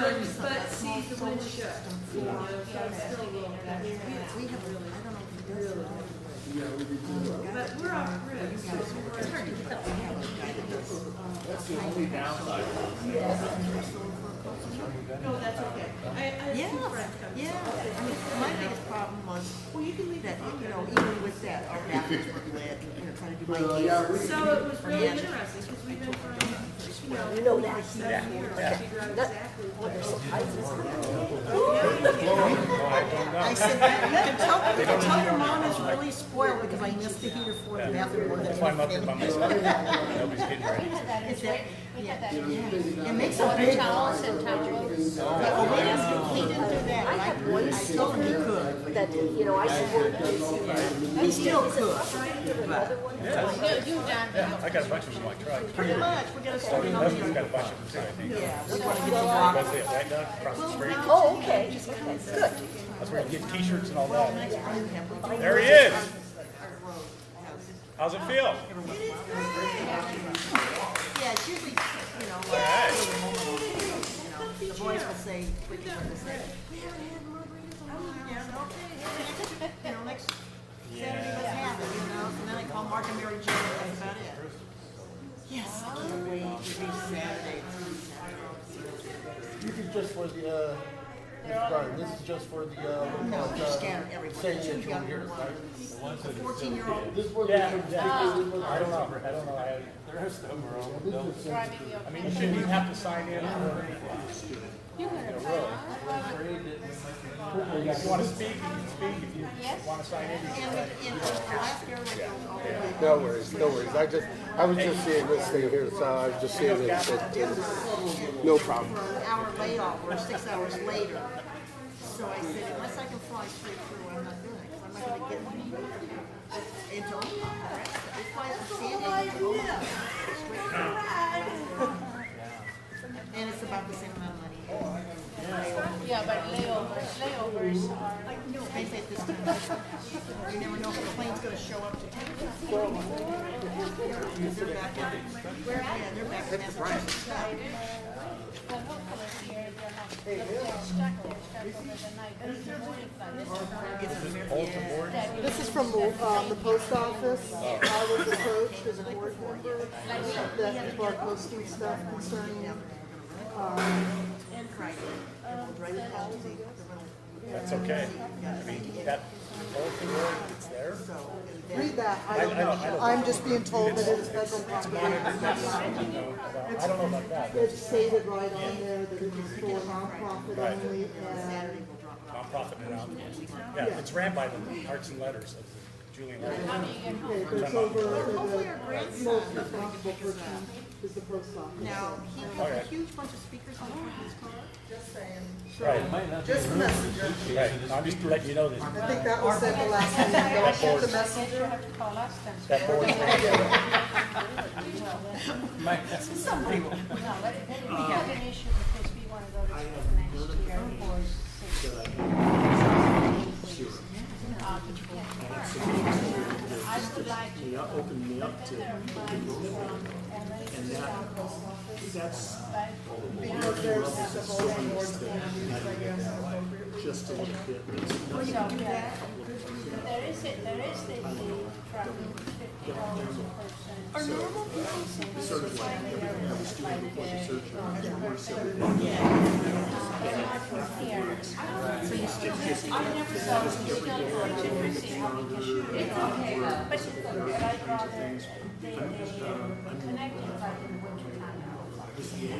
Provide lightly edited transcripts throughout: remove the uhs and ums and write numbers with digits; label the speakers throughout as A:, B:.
A: but see, the wind's shut. You know, so it's still a little.
B: We have, I don't know if he does.
A: But we're off grid, so
B: It's hard to get that. We have a guy that does.
C: That's the only downside.
A: no, that's okay. I have
B: Yeah,
A: two friends coming.
B: yeah. I mean, my biggest problem was
A: Well, you can leave
B: that,
A: it.
B: you know, even with that, our bathrooms were lit, and, you know, trying to do my cases.
A: So it was really interesting, because we've been from, you know,
D: that.
A: 7 years to figure out exactly what they're
B: I said, you can tell your mom is really spoiled because I missed the heater for the bathroom more than
C: That's why I'm up here by
B: anything.
C: myself. Nobody's getting ready.
B: It's that,
D: We had that.
B: it makes a
D: Water
B: big.
D: towels and towels.
B: He didn't do that, and I told him he could.
D: That, you know, I should work.
B: He still could.
D: Another one? You done.
C: Yeah, I got a bunch of them in my truck.
B: Pretty much, we gotta start on
C: Leslie's
B: the.
C: got a bunch of them too, I think.
B: Yeah, we wanna get the rock.
C: Leslie at White Duck across the street.
D: Oh, okay, okay, good.
C: That's where you get t-shirts and all that.
B: Next time, have we-
C: There he is. How's it feel?
B: Yeah, it's usually, you know,
C: All right.
B: the boys will say, we can start to say, we haven't had margaritas in a while. Yeah, okay. You know, next Saturday, let's have it, you know, and then I call Mark and Mary Jo, and that's about it. Yes, I can't wait to be Saturday.
E: This is just for the, Mr. Garden, this is just for the,
B: No, they're scattered everywhere.
E: saying
B: The
E: that
B: two
E: you're
B: younger
E: here, right?
B: ones, the 14-year-old.
E: This was,
C: Yeah,
E: this was,
C: I don't know. I don't know.
F: The rest of them are all.
D: Driving you
C: I mean, you shouldn't even have to sign in.
D: You were a
C: If you want to speak, you can speak. If you want to sign in, you
B: And
C: can.
B: in the last year, we go all the way.
G: No worries, no worries. I was just seeing this thing here, so I was just seeing it. No problem.
B: For an hour layoff or 6 hours later. So I said, unless I can fly straight through, I'm not doing it. 'Cause I'm not gonna get into Omaha. They fly from San Diego to Omaha. Straight through. And it's about the same amount of money.
D: Yeah, but layovers are.
B: They say this time, you never know if the plane's gonna show up to take you. Because they're back in, yeah, they're back in Massachusetts now.
D: Well, hopefully here they're not stuck over the night. But it's a morning flight.
H: This is from the post office. I was approached as a board member that for posting stuff concerning
C: That's okay. I mean, that whole thing, it's there.
H: read that. I don't know. I'm just being told that it is federal property.
C: I don't know about that.
H: It's stated right on there that it is for nonprofit only and
C: Nonprofit and yeah, it's ran by the Arts and Letters of Julian Letters.
H: okay, there's over the most responsible person is the post office.
B: Now, he put a huge bunch of speakers on top of his car. Just saying.
C: Right,
H: Just the messenger.
C: right. I'm just letting you know that
H: I think that was said the last meeting. Don't shoot the messenger.
D: You have to call us then.
C: that board.
B: Somebody will.
D: No, but we have an issue because we want to go to school next year for 6. But you can't compare. I would like to.
F: Opened me up to, and that's
H: Because there's the whole board
F: just a little bit.
D: So, yeah. There is the trucking, $50 a person.
B: Are normal people supposed to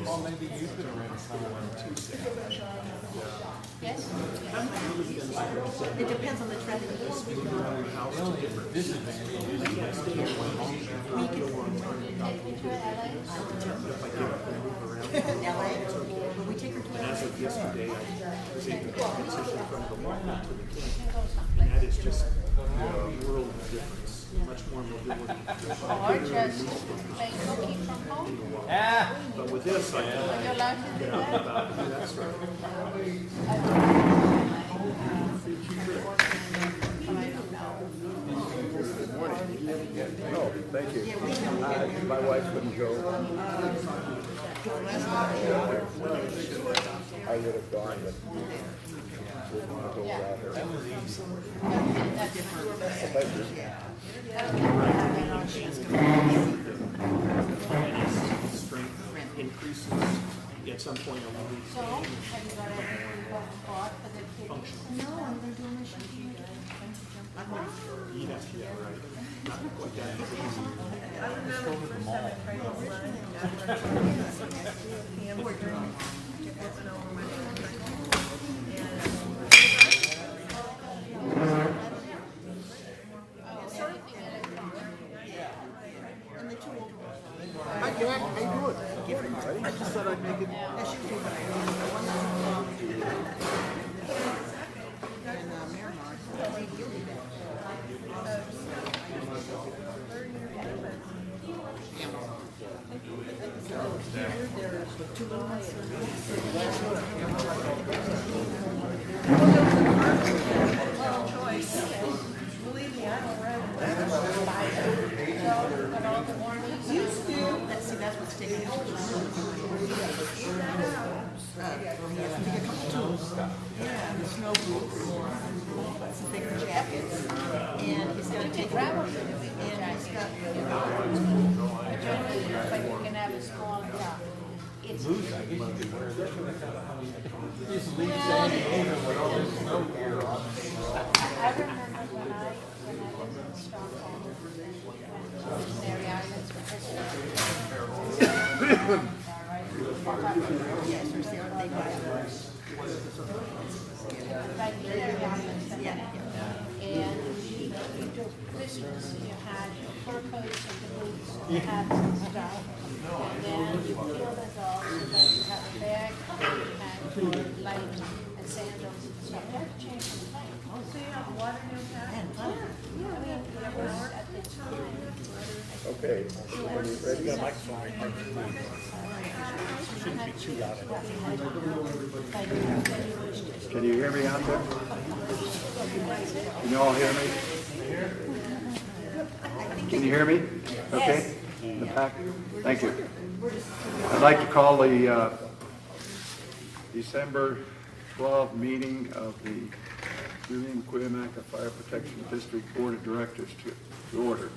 F: Well, maybe you could arrange someone Tuesday.
D: Yes?
B: It depends on the traffic.
F: This is
B: LA, when we take her to
F: As of yesterday, I was able to transition from the local to the king.
D: You can go
F: And that
D: someplace.
F: is just a world of difference, much more mobility.
D: Or just play hooky from home.
F: But with this, I
D: Are you allowed to do that?
F: about that's
G: No, thank you. My wife and Joe. I I would have gone, but didn't want to go without her.
F: Strength increases at some point along
D: So, have you got everything bought for the kids?
B: No, I'm gonna do my shopping. I'm gonna
F: the yeah, right. Not quite that easy.
A: I remember the first time I tried to run, hamburger, wasn't over my
B: and the two older ones.
E: I do it. I just said I'd make it.
B: That's usually what I do. One that's in Miramar, they deal with that.
A: choice. Believe me, I don't run.
B: Used to. See, that's what's taking me. He has to take a couple tools. Yeah, the snow boots, some thicker jackets, and he's got to take a and he's got.
D: But you can have a strong top. It's I remember when I lived in Stockholm, Mary Islands for Christmas.
B: Yes, or say they buy
D: Like Mary Islands.
B: Yeah.
D: And you took Christmas, you had your fur coats and the boots and hats and stuff. And then you feel the dogs, and then you have a bag, and your light and sandals and stuff. That changed the thing.
A: So you have water in your hat?
B: and fun.
D: That was at the time.
G: Okay, are you ready?
C: Got a microphone right here. Shouldn't be too loud.
I: Can you hear me out there? Can you all hear me? Can you hear me? Okay? In the back? Thank you. I'd like to call the December 12 meeting of the Julian Cuyamaca Fire Protection District Board of Directors to order.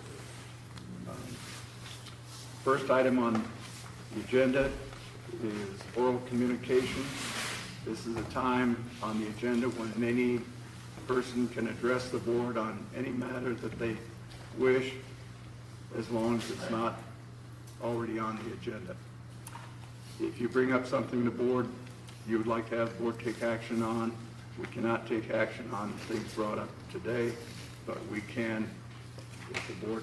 I: First item on the agenda is oral communication. This is a time on the agenda when any person can address the board on any matter that they wish, as long as it's not already on the agenda. If you bring up something the board you would like to have the board take action on, we cannot take action on things brought up today, but we can, if the board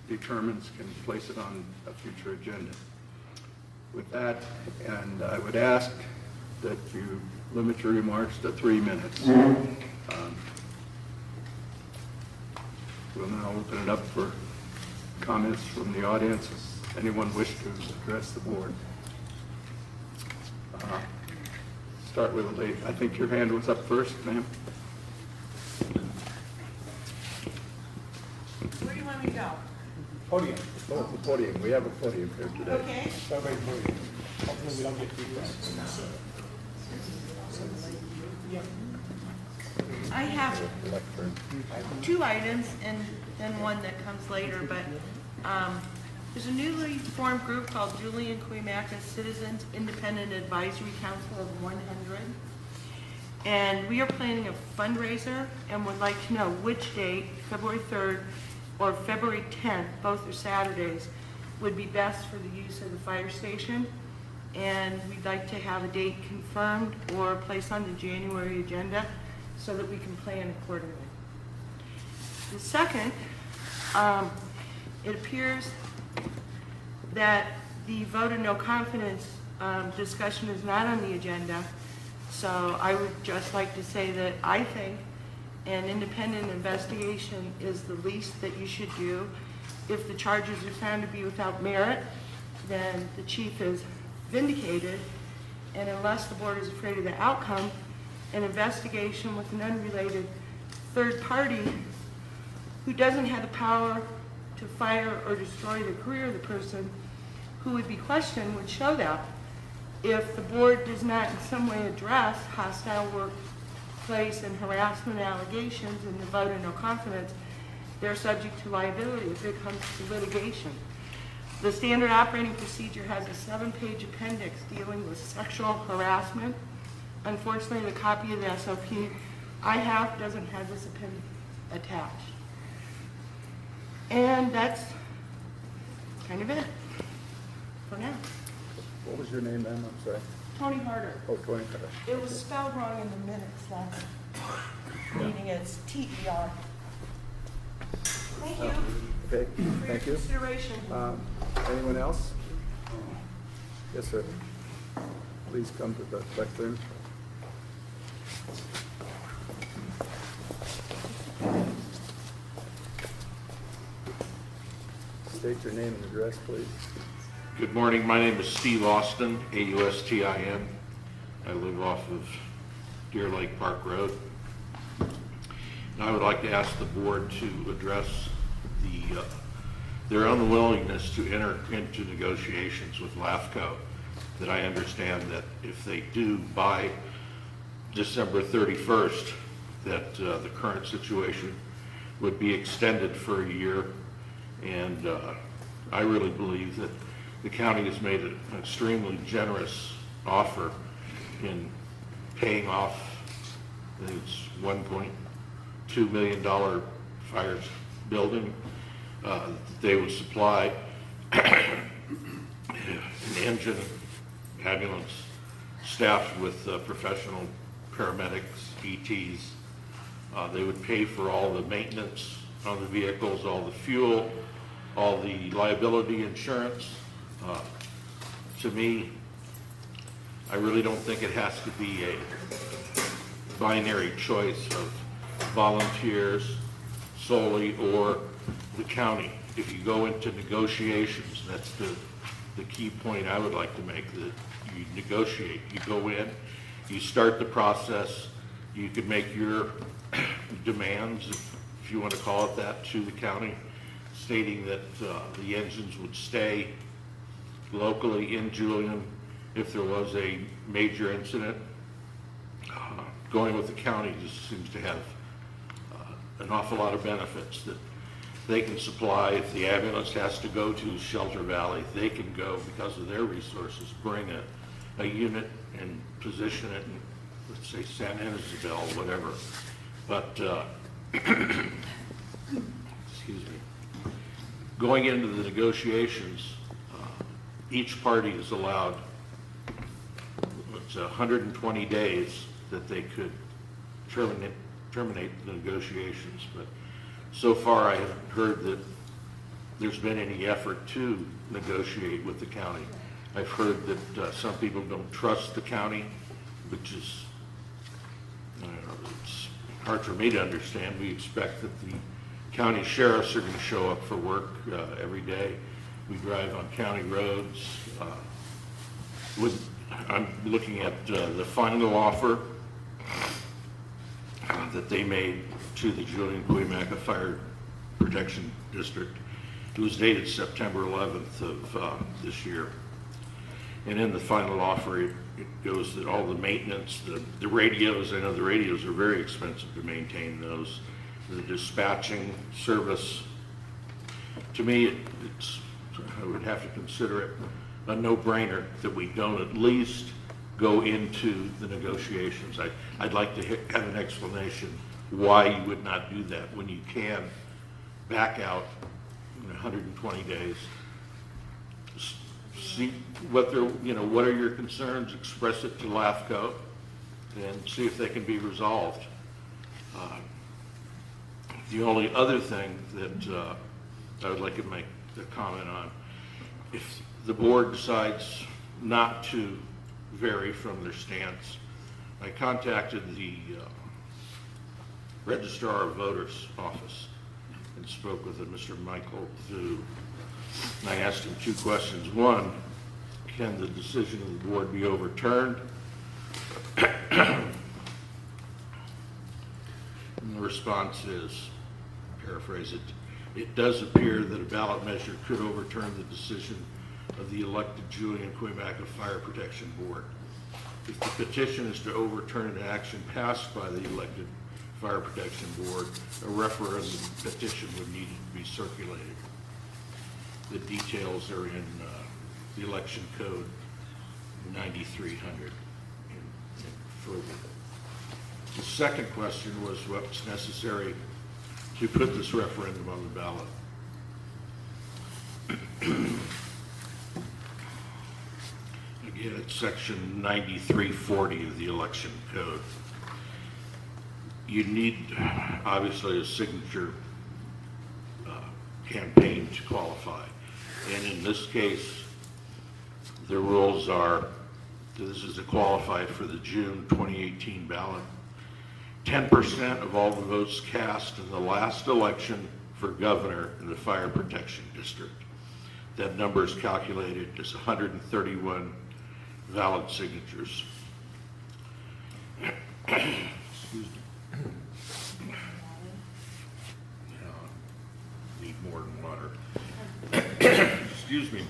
I: determines, can place it on a future agenda. With that, and I would ask that you limit your remarks to 3 minutes. We'll now open it up for comments from the audience. Does anyone wish to address the board? Start with a lady. I think your hand was up first, ma'am.
A: Where do you want me to go?
C: Podium.
I: Oh, the podium. We have a podium here today.
A: Okay.
C: Everybody podium. Hopefully we don't get feedback.
A: I have
I: Lectern.
A: 2 items and then one that comes later, but there's a newly formed group called Julian Cuyamaca Citizens Independent Advisory Council of 100. And we are planning a fundraiser and would like to know which date, February 3rd or February 10th, both are Saturdays, would be best for the use of the fire station. And we'd like to have a date confirmed or placed on the January agenda so that we can plan accordingly. The second, it appears that the vote of no confidence discussion is not on the agenda. So I would just like to say that I think an independent investigation is the least that you should do. If the charges are found to be without merit, then the chief is vindicated. And unless the board is afraid of the outcome, an investigation with an unrelated third party who doesn't have the power to fire or destroy the career of the person who would be questioned would show that. if the board does not in some way address hostile workplace and harassment allegations in the vote of no confidence, they're subject to liability if it comes to litigation. The standard operating procedure has a 7-page appendix dealing with sexual harassment. Unfortunately, the copy of the SOP I have doesn't have this appendix attached. And that's kind of it for now.
I: What was your name, ma'am? I'm sorry.
A: Tony Harder.
I: Oh, Tony Carter.
A: It was spelled wrong in the minutes last meeting. It's T-E-R. Thank you
I: Okay,
A: for your
I: thank you.
A: consideration.
I: Anyone else? Yes, sir. Please come to the lectern. State your name and address, please.
J: Good morning. My name is Steve Austin, A-U-S-T-I-N. I live off of Deer Lake Park Road. And I would like to ask the board to address their unwillingness to enter into negotiations with LAFCO. That I understand that if they do by December 31st, that the current situation would be extended for a year. And I really believe that the county has made an extremely generous offer in paying off, I think it's $1.2 million fire building. They would supply an engine, ambulance, staffed with professional paramedics, ETs. They would pay for all the maintenance on the vehicles, all the fuel, all the liability insurance. To me, I really don't think it has to be a binary choice of volunteers solely or the county. If you go into negotiations, that's the key point I would like to make, that you negotiate. You go in, you start the process, you could make your demands, if you want to call it that, to the county, stating that the engines would stay locally in Julian if there was a major incident. Going with the county just seems to have an awful lot of benefits that they can supply. If the ambulance has to go to Shelter Valley, they can go because of their resources, bring a unit and position it in, let's say, San Isabel, whatever. But, excuse me, going into the negotiations, each party is allowed, it's 120 days that they could terminate the negotiations. But so far, I haven't heard that there's been any effort to negotiate with the county. I've heard that some people don't trust the county, which is, I don't know, it's hard for me to understand. We expect that the county sheriffs are going to show up for work every day. We drive on county roads. I'm looking at the final offer that they made to the Julian Cuyamaca Fire Protection District. It was dated September 11th of this year. And in the final offer, it goes that all the maintenance, the radios, I know the radios are very expensive to maintain those, the dispatching service. To me, I would have to consider it a no-brainer that we don't at least go into the negotiations. I'd like to have an explanation why you would not do that when you can back out in 120 days. See what they're, what are your concerns, express it to LAFCO, and see if they can be resolved. The only other thing that I would like to make a comment on, if the board decides not to vary from their stance, I contacted the Registrar of Voters office and spoke with Mr. Michael Thu. And I asked him two questions. One, can the decision of the board be overturned? And the response is, paraphrase it, it does appear that a ballot measure could overturn the decision of the elected Julian Quimaka Fire Protection Board. If the petition is to overturn an action passed by the elected Fire Protection Board, a referendum petition would need to be circulated. The details are in the election code 9300 and further. The second question was what's necessary to put this referendum on the ballot. Again, it's section 9340 of the election code. You need, obviously, a signature campaign to qualify. And in this case, the rules are, this is to qualify for the June 2018 ballot. 10% of all the votes cast in the last election for governor in the fire protection district. That number is calculated as 131 valid signatures. Excuse me. Need more than water. Excuse me.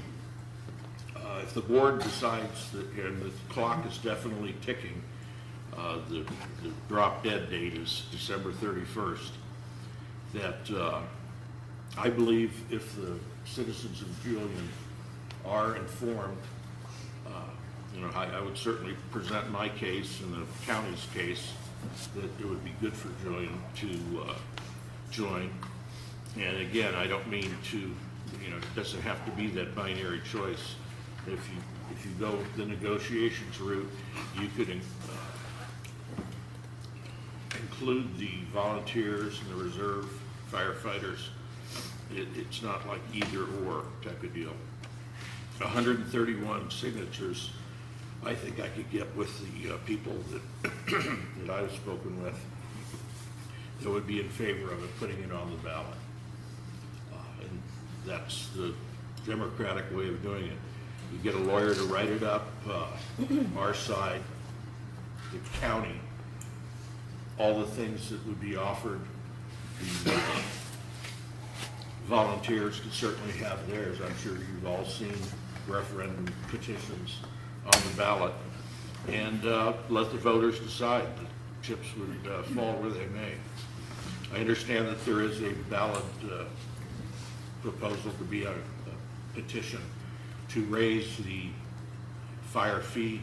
J: If the board decides that, and the clock is definitely ticking, the drop dead date is December 31st, that I believe if the citizens of Julian are informed, I would certainly present my case and the county's case that it would be good for Julian to join. And again, I don't mean to, it doesn't have to be that binary choice. If you go the negotiations route, you could include the volunteers and the reserve firefighters. It's not like either or type of deal. 131 signatures, I think I could get with the people that that I've spoken with that would be in favor of it, putting it on the ballot. And that's the democratic way of doing it. You get a lawyer to write it up, our side, the county, all the things that would be offered. The volunteers can certainly have theirs. I'm sure you've all seen referendum petitions on the ballot. And let the voters decide. The chips would fall where they may. I understand that there is a ballot proposal to be a petition to raise the fire fee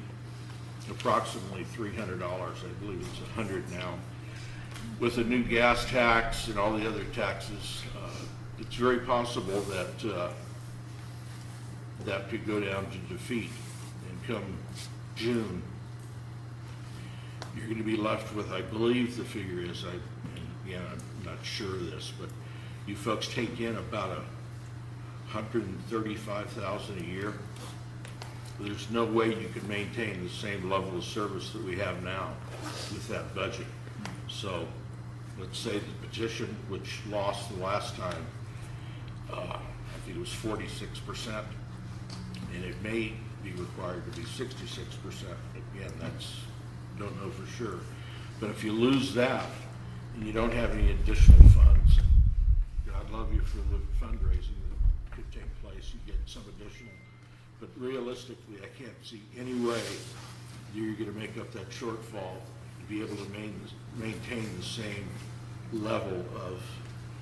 J: approximately $300. I believe it's $100 now. With the new gas tax and all the other taxes, it's very possible that that could go down to defeat. And come June, you're going to be left with, I believe the figure is, and again, I'm not sure of this, but you folks take in about $135,000 a year. There's no way you can maintain the same level of service that we have now with that budget. So let's say the petition, which lost the last time, I think it was 46%, and it may be required to be 66%. Again, don't know for sure. But if you lose that and you don't have any additional funds, God love you for the fundraising that could take place, you get some additional. But realistically, I can't see any way you're going to make up that shortfall to be able to maintain the same level of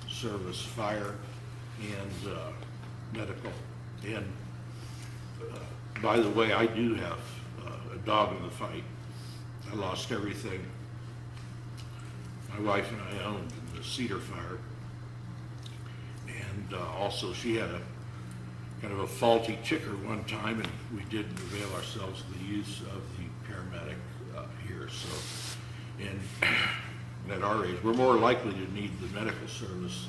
J: service, fire and medical. And by the way, I do have a dog in the fight. I lost everything my wife and I owned in the Cedar Fire. And also she had a kind of a faulty ticker one time, and we did avail ourselves of the use of the paramedic here. So, and at our age, we're more likely to need the medical service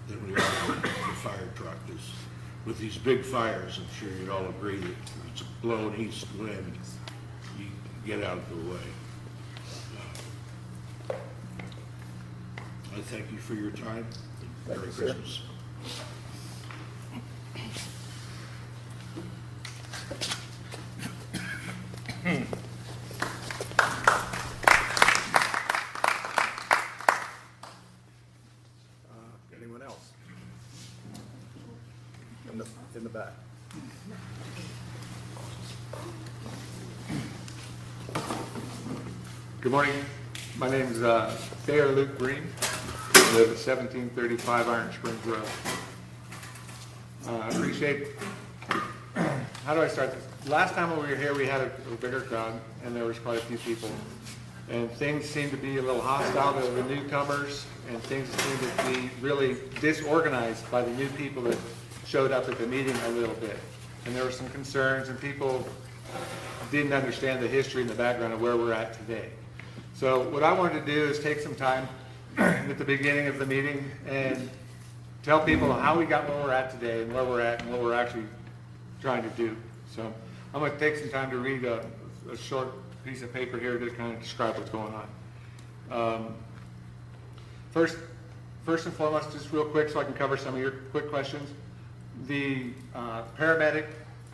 J: than we are the fire truck. With these big fires, I'm sure you'd all agree that if it's blowing east wind, you get out of the way. I thank you for your time. Merry Christmas.
E: Anyone else? In the back.
F: Good morning. My name is Thayer Luke Green. I live at 1735 Iron Springs Road. I appreciate, how do I start this? Last time we were here, we had a bigger crowd, and there was quite a few people. And things seemed to be a little hostile to the newcomers, and things seemed to be really disorganized by the new people that showed up at the meeting a little bit. And there were some concerns, and people didn't understand the history and the background of where we're at today. So what I wanted to do is take some time at the beginning of the meeting and tell people how we got where we're at today and where we're at and what we're actually trying to do. So I'm going to take some time to read a short piece of paper here to kind of describe what's going on. First and foremost, just real quick so I can cover some of your quick questions. The paramedic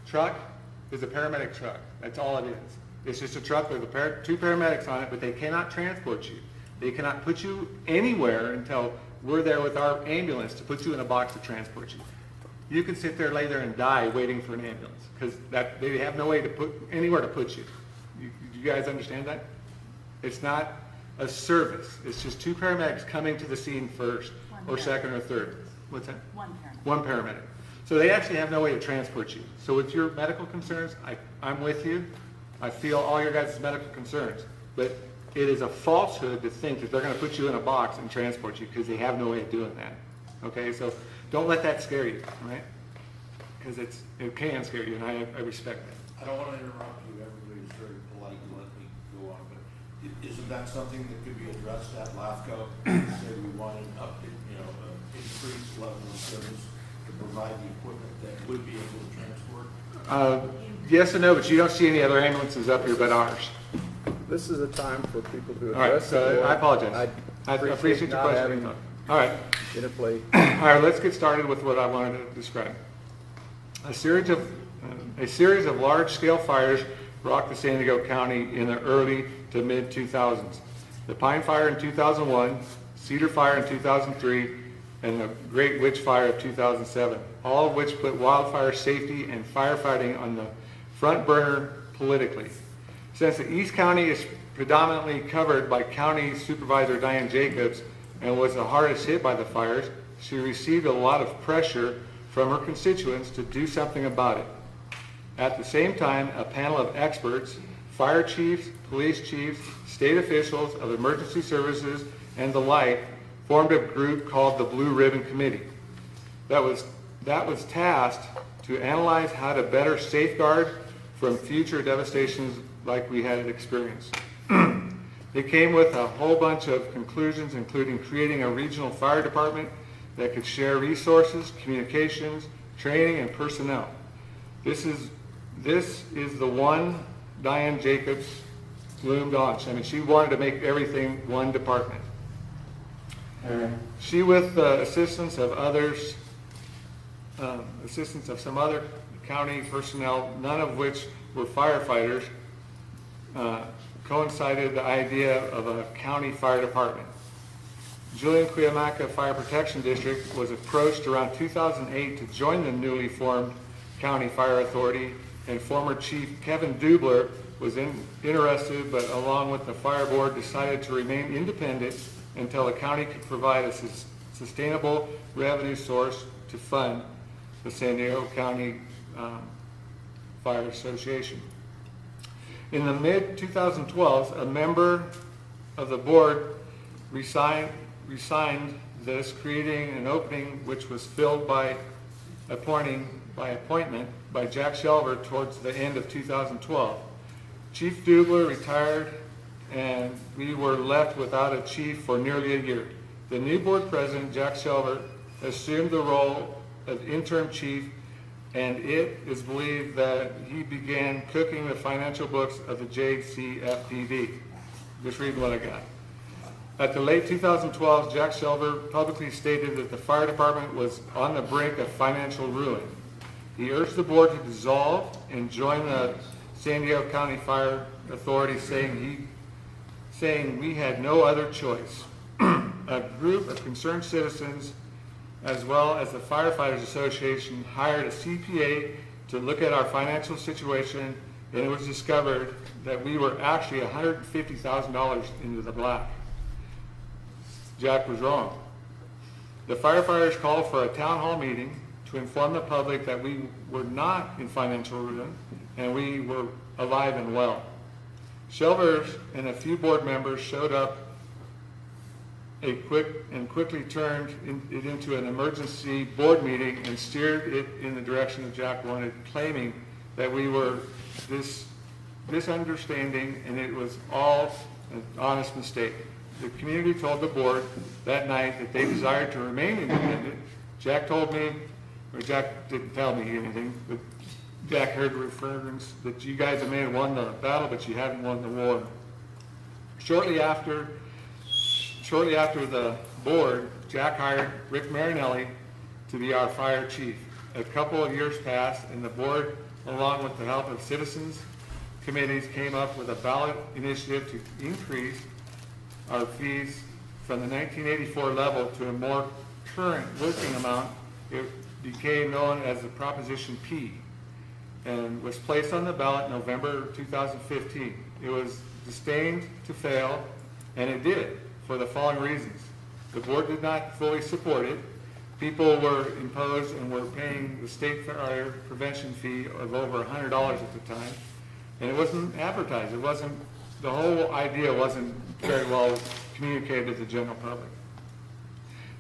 F: truck is a paramedic truck. That's all it is. It's just a truck with two paramedics on it, but they cannot transport you. They cannot put you anywhere until we're there with our ambulance to put you in a box to transport you. You can sit there, lay there, and die waiting for an ambulance because they have no way to put anywhere to put you. You guys understand that? It's not a service. It's just two paramedics coming to the scene first, or second, or third. What's that? One paramedic. So they actually have no way to transport you. So with your medical concerns, I'm with you. I feel all your guys' medical concerns, but it is a falsehood to think that they're going to put you in a box and transport you because they have no way of doing that. Okay, so don't let that scare you, right? Because it can scare you, and I respect that.
J: I don't want to interrupt you. Everybody's very polite and let me go on, but isn't that something that could be addressed at LAFCO? Say we want an increased level of service to provide the equipment that would be able to transport?
F: Yes and no, but you don't see any other ambulances up here but ours.
E: This is a time for people to
F: All right,
E: address the
F: so
E: board.
F: I apologize. I appreciate your
E: not
F: question.
E: having
F: All right.
E: interplay.
F: All right, let's get started with what I wanted to describe. A series of large-scale fires rocked the San Diego County in the early to mid-2000s. The Pine Fire in 2001, Cedar Fire in 2003, and the Great Witch Fire of 2007, all of which put wildfire safety and firefighting on the front burner politically. Since the East County is predominantly covered by County Supervisor Diane Jacobs and was the hardest hit by the fires, she received a lot of pressure from her constituents to do something about it. At the same time, a panel of experts, fire chiefs, police chiefs, state officials of emergency services, and the like, formed a group called the Blue Ribbon Committee. That was tasked to analyze how to better safeguard from future devastations like we had experienced. They came with a whole bunch of conclusions, including creating a regional fire department that could share resources, communications, training, and personnel. This is the one Diane Jacobs loomed on. I mean, she wanted to make everything one department. She, with the assistance of some other county personnel, none of which were firefighters, coincided the idea of a county fire department. Julian Cuyamaca Fire Protection District was approached around 2008 to join the newly formed County Fire Authority, and former Chief Kevin Dubler was interested, but along with the fire board decided to remain independent until the county could provide a sustainable revenue source to fund the San Diego County Fire Association. In the mid-2012s, a member of the board resigned this, creating an opening which was filled by appointment by Jack Shelver towards the end of 2012. Chief Dubler retired, and we were left without a chief for nearly a year. The new board president, Jack Shelver, assumed the role of interim chief, and it is believed that he began cooking the financial books of the JCFDD. Just read what I got. At the late 2012, Jack Shelver publicly stated that the fire department was on the brink of financial ruin. He urged the board to dissolve and join the San Diego County Fire Authority, saying we had no other choice. A group of concerned citizens, as well as the Firefighters Association, hired a CPA to look at our financial situation and it was discovered that we were actually $150,000 into the black. Jack was wrong. The firefighters called for a town hall meeting to inform the public that we were not in financial ruin and we were alive and well. Shelvers and a few board members showed up quickly turned it into an emergency board meeting and steered it in the direction that Jack wanted, claiming that we were this misunderstanding and it was all an honest mistake. The community told the board that night that they desired to remain independent. Jack told me, or Jack didn't tell me anything, but Jack heard reference that you guys may have won the battle, but you haven't won the war. Shortly after the board, Jack hired Rick Marinelli to be our fire chief. A couple of years passed, and the board, along with the help of citizens committees, came up with a ballot initiative to increase our fees from the 1984 level to a more current working amount. It became known as the Proposition P and was placed on the ballot in November 2015. It was destined to fail, and it did, for the following reasons. The board did not fully support it. People were imposed and were paying the state fire prevention fee of over $100 at the time, and it wasn't advertised. It wasn't, the whole idea wasn't very well communicated to the general public.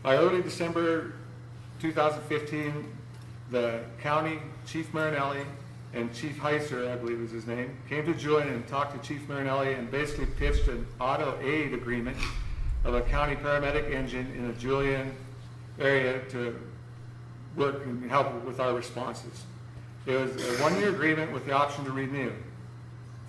F: By early December 2015, the county, Chief Marinelli, and Chief Heiser, I believe is his name, came to Julian and talked to Chief Marinelli and basically pitched an auto aid agreement of a county paramedic engine in the Julian area to work and help with our responses. It was a one-year agreement with the option to renew.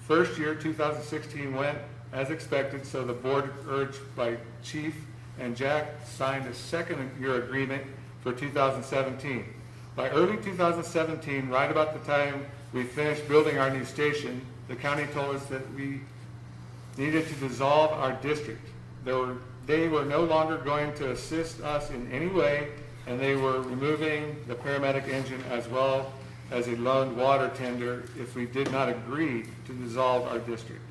F: First year, 2016, went as expected, so the board, urged by Chief and Jack, signed a second-year agreement for 2017. By early 2017, right about the time we finished building our new station, the county told us that we needed to dissolve our district. They were no longer going to assist us in any way, and they were removing the paramedic engine as well as a loaned water tender if we did not agree to dissolve our district.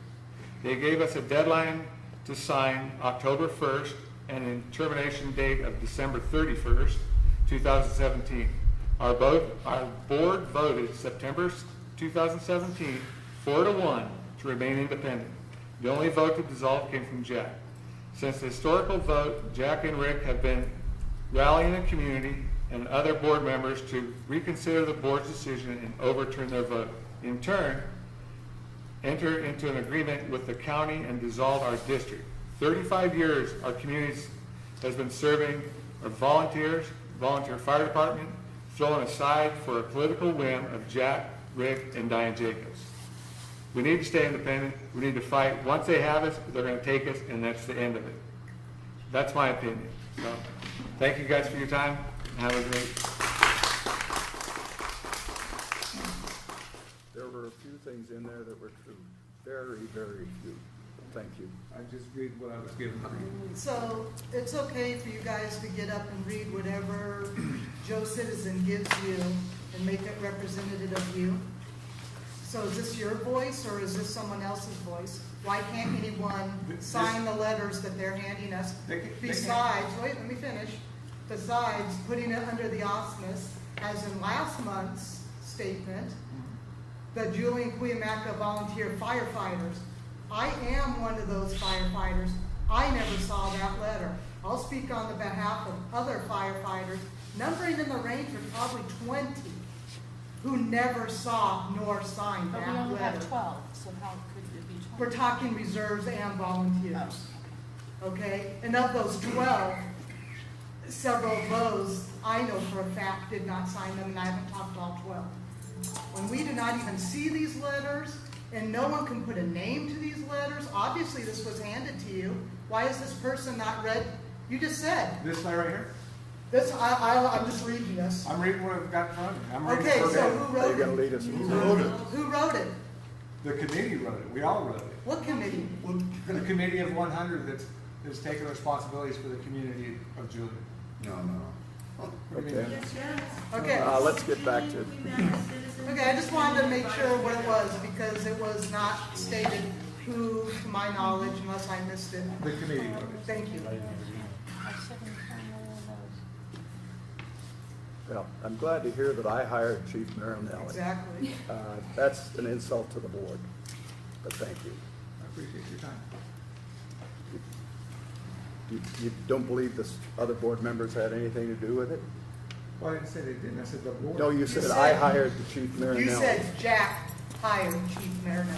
F: They gave us a deadline to sign October 1st and a termination date of December 31st, 2017. Our board voted September 2017 4-1 to remain independent. The only vote to dissolve came from Jack. Since the historical vote, Jack and Rick have been rallying the community and other board members to reconsider the board's decision and overturn their vote. In turn, enter into an agreement with the county and dissolve our district. 35 years our community has been serving our volunteer fire department, thrown aside for a political whim of Jack, Rick, and Diane Jacobs. We need to stay independent. We need to fight. Once they have us, they're going to take us, and that's the end of it. That's my opinion. So, thank you guys for your time. Have a great.
I: There were a few things in there that were true. Very, very few. Thank you.
F: I just read what I was given.
H: So it's okay for you guys to get up and read whatever Joe Citizen gives you and make it representative of you. So is this your voice or is this someone else's voice? Why can't anyone sign the letters that they're handing us? Besides, wait, let me finish. Besides putting it under the auspice, as in last month's statement, the Julian Cuyamaca Volunteer Firefighters. I am one of those firefighters. I never saw that letter. I'll speak on the behalf of other firefighters, numbering in the range of probably 20, who never saw nor signed
D: But
H: that
D: we only
H: letter.
D: have 12, so how could it be 20?
H: We're talking reserves and volunteers. Okay? And of those 12, several of those, I know for a fact, did not sign them, and I haven't talked to all 12. When we do not even see these letters, and no one can put a name to these letters, obviously this was handed to you. Why is this person not read? You just said.
C: This guy right here?
H: This, I'm just reading this.
C: I'm reading what I've got in front of me. I'm reading
H: Okay,
C: it
H: so
C: verbatim.
H: who
I: Are you
H: wrote
I: going to
H: it?
I: lead us?
H: Who wrote it?
C: The committee wrote it. We all wrote it.
H: What committee?
C: The committee of 100 that's taken responsibilities for the community of Julian.
I: Okay,
H: Okay,
I: let's get back to,
H: okay, I just wanted to make sure what it was, because it was not stated who, to my knowledge, unless I missed it.
C: The committee voted.
H: Thank you.
I: well, I'm glad to hear that I hired Chief Marinelli.
H: Exactly.
I: That's an insult to the board, but thank you.
C: I appreciate your time.
I: You don't believe this other board members had anything to do with it?
C: Well, I didn't say they didn't, I said the board.
I: No, you said I hired the Chief Marinelli.
H: You said Jack hired Chief Marinelli.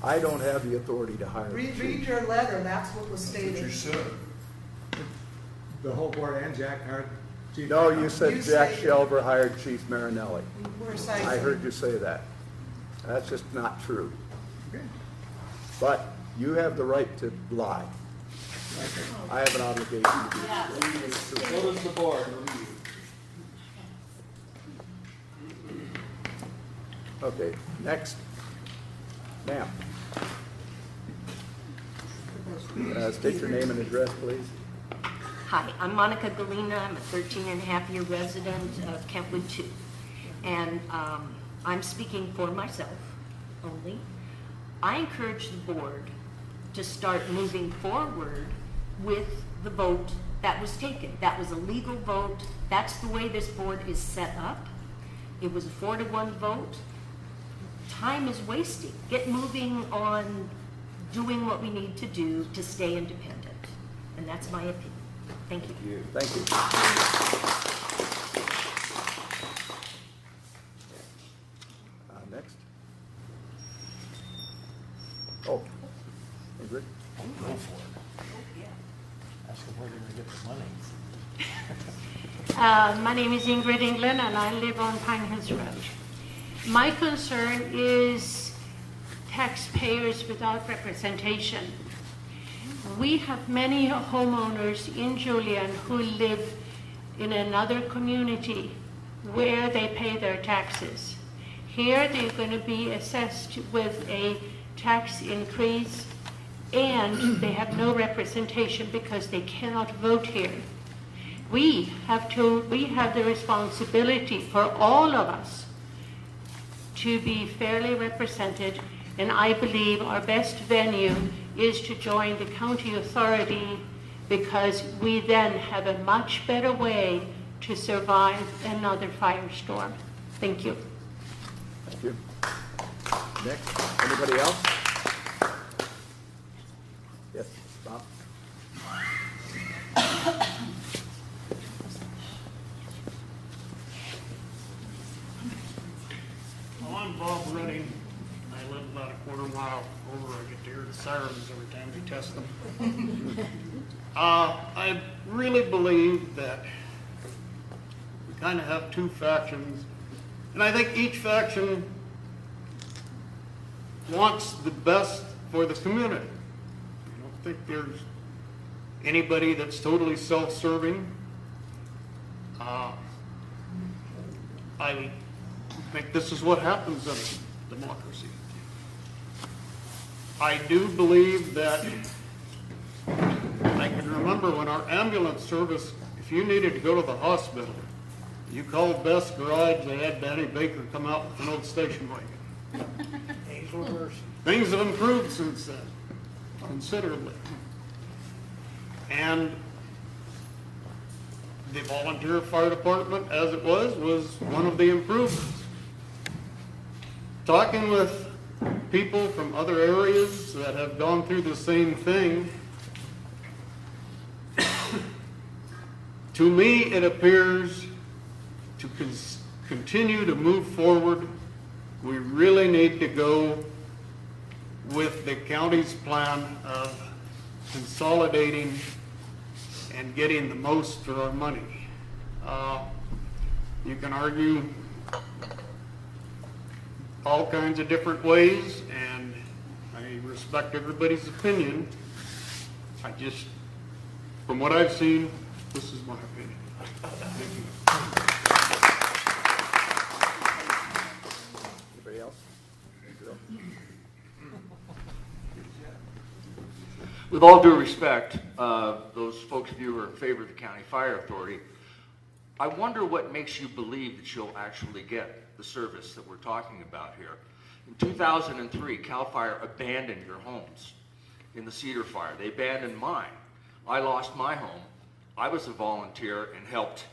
I: I don't have the authority to hire the
H: Read
I: chief.
H: your letter, that's what was stated.
C: The whole board and Jack hired Chief.
I: No, you said
H: You
I: Jack
H: say-
I: Shelver hired Chief Marinelli.
H: We're
I: I
H: citing.
I: heard you say that. That's just not true.
C: Okay.
I: But you have the right to lie. I have an obligation to do that.
E: So does the board.
I: Okay, next. Ma'am. State your name and address, please.
K: Hi, I'm Monica Galina. I'm a 13-and-a-half-year resident of Kentwood 2. And I'm speaking for myself only. I encourage the board to start moving forward with the vote that was taken. That was a legal vote. That's the way this board is set up. It was a 4-to-1 vote. Time is wasting. Get moving on doing what we need to do to stay independent. And that's my opinion. Thank you.
I: Thank you. Next. Oh, Ingrid.
E: Ask them where they're gonna get the money.
D: My name is Ingrid England, and I live on Pine Hills Road. My concern is taxpayers without representation. We have many homeowners in Julian who live in another community where they pay their taxes. Here, they're going to be assessed with a tax increase, and they have no representation because they cannot vote here. We have the responsibility for all of us to be fairly represented, and I believe our best venue is to join the county authority, because we then have a much better way to survive another firestorm. Thank you.
I: Thank you. Next, anybody else? Yes, Bob?
L: Well, I'm Bob Redding. I live about a quarter mile over. I get to hear the sirens every time we test them. I really believe that we kind of have two factions, and I think each faction wants the best for the community. I don't think there's anybody that's totally self-serving. I think this is what happens in a democracy. I do believe that I can remember when our ambulance service, if you needed to go to the hospital, you called Best Garage, they had Danny Baker come out with an old station wagon. Things have improved since then, considerably. And the volunteer fire department, as it was one of the improvements. Talking with people from other areas that have gone through the same thing, to me it appears to continue to move forward, we really need to go with the county's plan of consolidating and getting the most for our money. You can argue all kinds of different ways, and I respect everybody's opinion. I just, from what I've seen, this is my opinion. Thank you.
I: Anybody else?
M: With all due respect, those folks of you who are in favor of the county fire authority, I wonder what makes you believe that you'll actually get the service that we're talking about here. In 2003, CAL FIRE abandoned your homes in the Cedar Fire. They abandoned mine. I lost my home. I was a volunteer and helped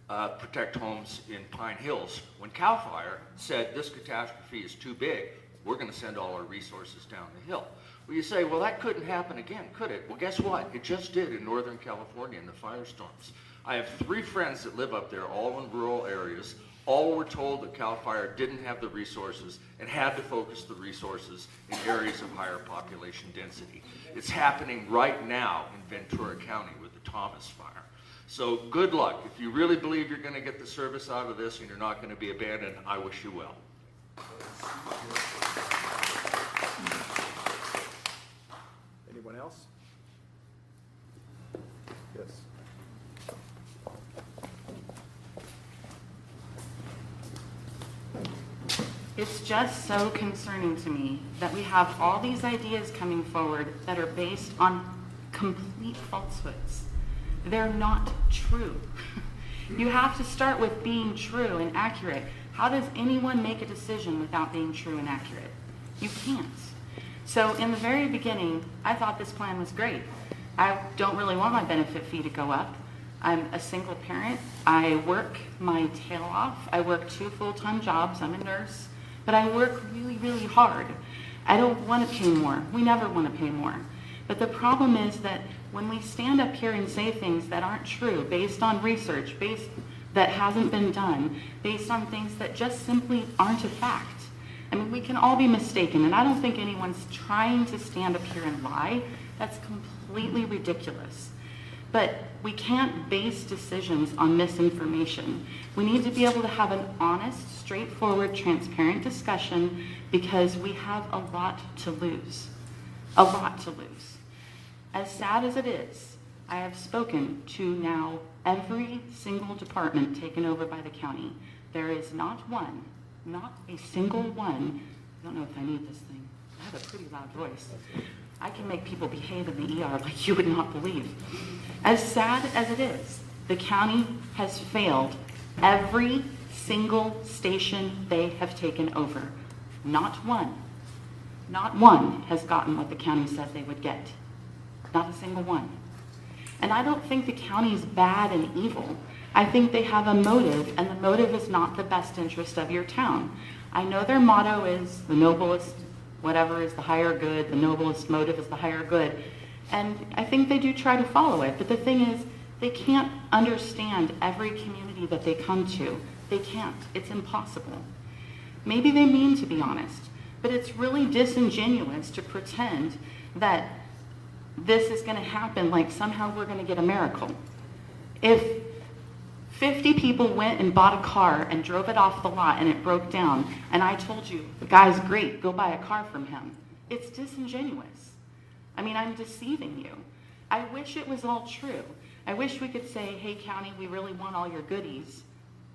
M: protect homes in Pine Hills. When CAL FIRE said this catastrophe is too big, we're going to send all our resources down the hill. Well, you say, well, that couldn't happen again, could it? Well, guess what? It just did in Northern California in the firestorms. I have 3 friends that live up there, all in rural areas. All were told that CAL FIRE didn't have the resources and had to focus the resources in areas of higher population density. It's happening right now in Ventura County with the Thomas Fire. So good luck. If you really believe you're going to get the service out of this and you're not going to be abandoned, I wish you well.
I: Anyone else? Yes.
N: It's just so concerning to me that we have all these ideas coming forward that are based on complete falsehoods. They're not true. You have to start with being true and accurate. How does anyone make a decision without being true and accurate? You can't. So in the very beginning, I thought this plan was great. I don't really want my benefit fee to go up. I'm a single parent. I work my tail off. I work 2 full-time jobs. I'm a nurse. But I work really, really hard. I don't want to pay more. We never want to pay more. But the problem is that when we stand up here and say things that aren't true, based on research, that hasn't been done, based on things that just simply aren't a fact. I mean, we can all be mistaken, and I don't think anyone's trying to stand up here and lie. That's completely ridiculous. But we can't base decisions on misinformation. We need to be able to have an honest, straightforward, transparent discussion because we have a lot to lose. A lot to lose. As sad as it is, I have spoken to now every single department taken over by the county. There is not one, not a single one. I don't know if I need this thing. I have a pretty loud voice. I can make people behave in the ER like you would not believe. As sad as it is, the county has failed every single station they have taken over. Not one has gotten what the county said they would get. Not a single one. And I don't think the county's bad and evil. I think they have a motive, and the motive is not the best interest of your town. I know their motto is the noblest, whatever is the higher good, the noblest motive is the higher good. And I think they do try to follow it. But the thing is, they can't understand every community that they come to. They can't. It's impossible. Maybe they mean to be honest, but it's really disingenuous to pretend that this is going to happen like somehow we're going to get a miracle. If 50 people went and bought a car and drove it off the lot and it broke down, and I told you, the guy's great, go buy a car from him, it's disingenuous. I mean, I'm deceiving you. I wish it was all true. I wish we could say, hey, county, we really want all your goodies,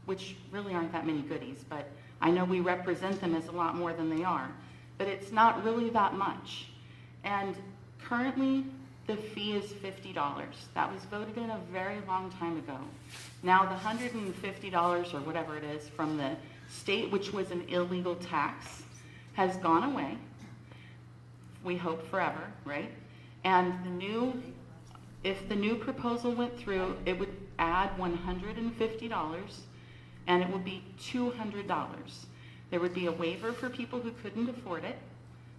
N: which really aren't that many goodies, but I know we represent them as a lot more than they are. But it's not really that much. And currently, the fee is $50. That was voted in a very long time ago. Now, the $150 or whatever it is from the state, which was an illegal tax, has gone away. We hope forever, right? And if the new proposal went through, it would add $150, and it would be $200. There would be a waiver for people who couldn't afford it,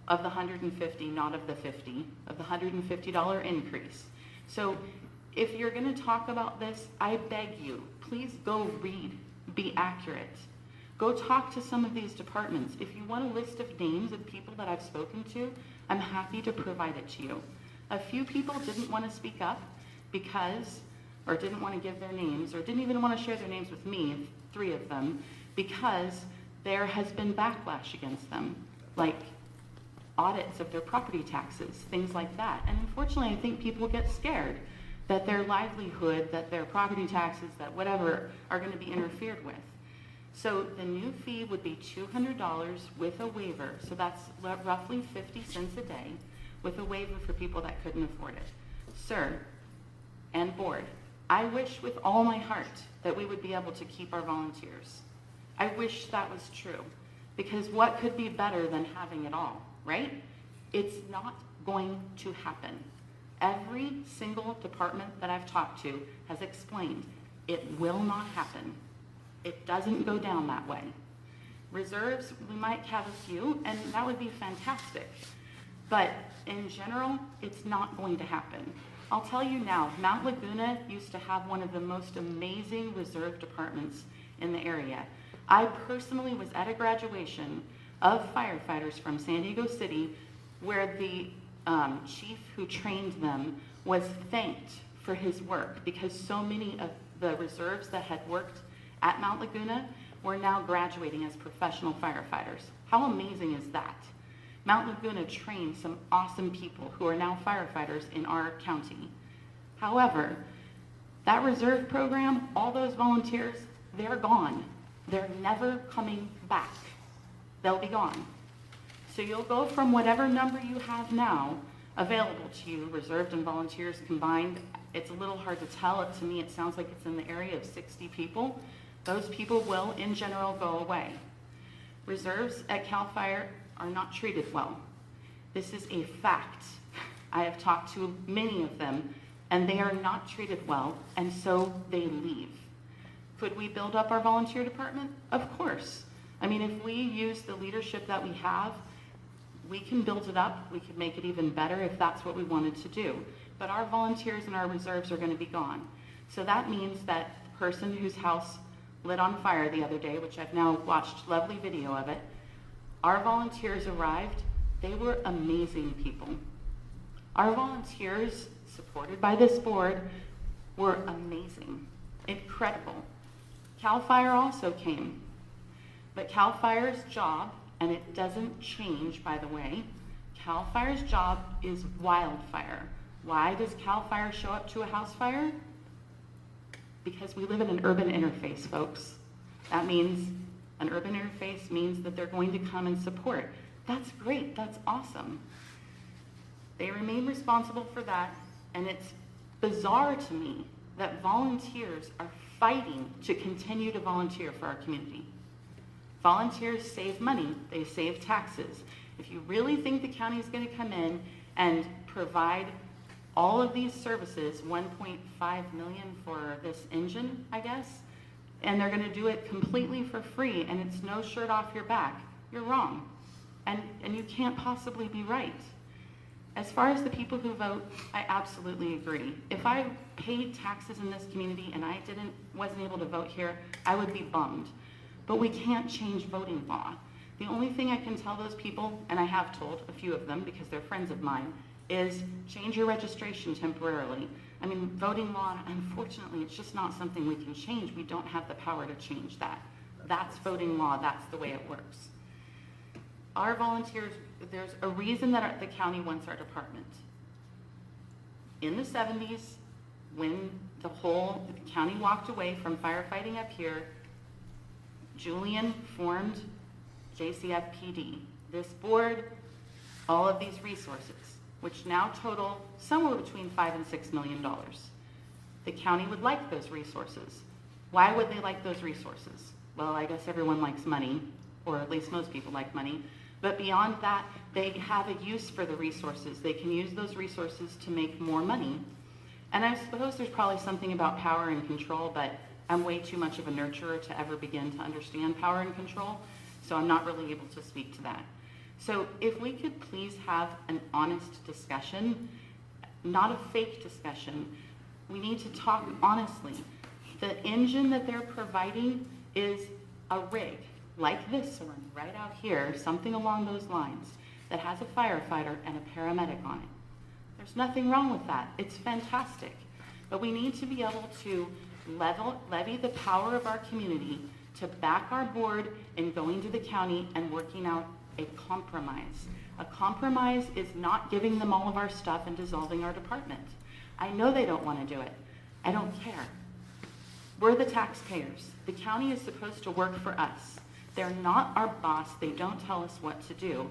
N: of the $150, not of the $50, of the $150 increase. So if you're going to talk about this, I beg you, please go read, be accurate. Go talk to some of these departments. If you want a list of names of people that I've spoken to, I'm happy to provide it to you. A few people didn't want to speak up or didn't want to give their names, or didn't even want to share their names with me, 3 of them, because there has been backlash against them, like audits of their property taxes, things like that. And unfortunately, I think people get scared that their livelihood, that their property taxes, that whatever, are going to be interfered with. So the new fee would be $200 with a waiver. So that's roughly 50 cents a day with a waiver for people that couldn't afford it. Sir and board, I wish with all my heart that we would be able to keep our volunteers. I wish that was true, because what could be better than having it all, right? It's not going to happen. Every single department that I've talked to has explained it will not happen. It doesn't go down that way. Reserves, we might have a few, and that would be fantastic. But in general, it's not going to happen. I'll tell you now, Mount Laguna used to have one of the most amazing reserve departments in the area. I personally was at a graduation of firefighters from San Diego City where the chief who trained them was thanked for his work because so many of the reserves that had worked at Mount Laguna were now graduating as professional firefighters. How amazing is that? Mount Laguna trained some awesome people who are now firefighters in our county. However, that reserve program, all those volunteers, they're gone. They're never coming back. They'll be gone. So you'll go from whatever number you have now available to you, reserved and volunteers combined. It's a little hard to tell. To me, it sounds like it's in the area of 60 people. Those people will, in general, go away. Reserves at CAL FIRE are not treated well. This is a fact. I have talked to many of them, and they are not treated well, and so they leave. Could we build up our volunteer department? Of course. I mean, if we use the leadership that we have, we can build it up. We can make it even better if that's what we wanted to do. But our volunteers and our reserves are going to be gone. So that means that the person whose house lit on fire the other day, which I've now watched lovely video of it, our volunteers arrived. They were amazing people. Our volunteers, supported by this board, were amazing, incredible. CAL FIRE also came. But CAL FIRE's job, and it doesn't change, by the way, CAL FIRE's job is wildfire. Why does CAL FIRE show up to a house fire? Because we live in an urban interface, folks. That means an urban interface means that they're going to come and support. That's great, that's awesome. They remain responsible for that, and it's bizarre to me that volunteers are fighting to continue to volunteer for our community. Volunteers save money, they save taxes. If you really think the county is going to come in and provide all of these services, 1.5 million for this engine, I guess, and they're going to do it completely for free and it's no shirt off your back, you're wrong. And you can't possibly be right. As far as the people who vote, I absolutely agree. If I paid taxes in this community and I wasn't able to vote here, I would be bummed. But we can't change voting law. The only thing I can tell those people, and I have told a few of them because they're friends of mine, is change your registration temporarily. I mean, voting law, unfortunately, it's just not something we can change. We don't have the power to change that. That's voting law, that's the way it works. Our volunteers, there's a reason that the county wants our department. In the 70s, when the county walked away from firefighting up here, Julian formed JCFPD. This board, all of these resources, which now total somewhere between $5 and $6 million. The county would like those resources. Why would they like those resources? Well, I guess everyone likes money, or at least most people like money. But beyond that, they have a use for the resources. They can use those resources to make more money. And I suppose there's probably something about power and control, but I'm way too much of a nurturer to ever begin to understand power and control, so I'm not really able to speak to that. So if we could please have an honest discussion, not a fake discussion, we need to talk honestly. The engine that they're providing is a rig, like this one right out here, something along those lines, that has a firefighter and a paramedic on it. There's nothing wrong with that. It's fantastic. But we need to be able to levy the power of our community to back our board in going to the county and working out a compromise. A compromise is not giving them all of our stuff and dissolving our department. I know they don't want to do it. I don't care. We're the taxpayers. The county is supposed to work for us. They're not our boss. They don't tell us what to do.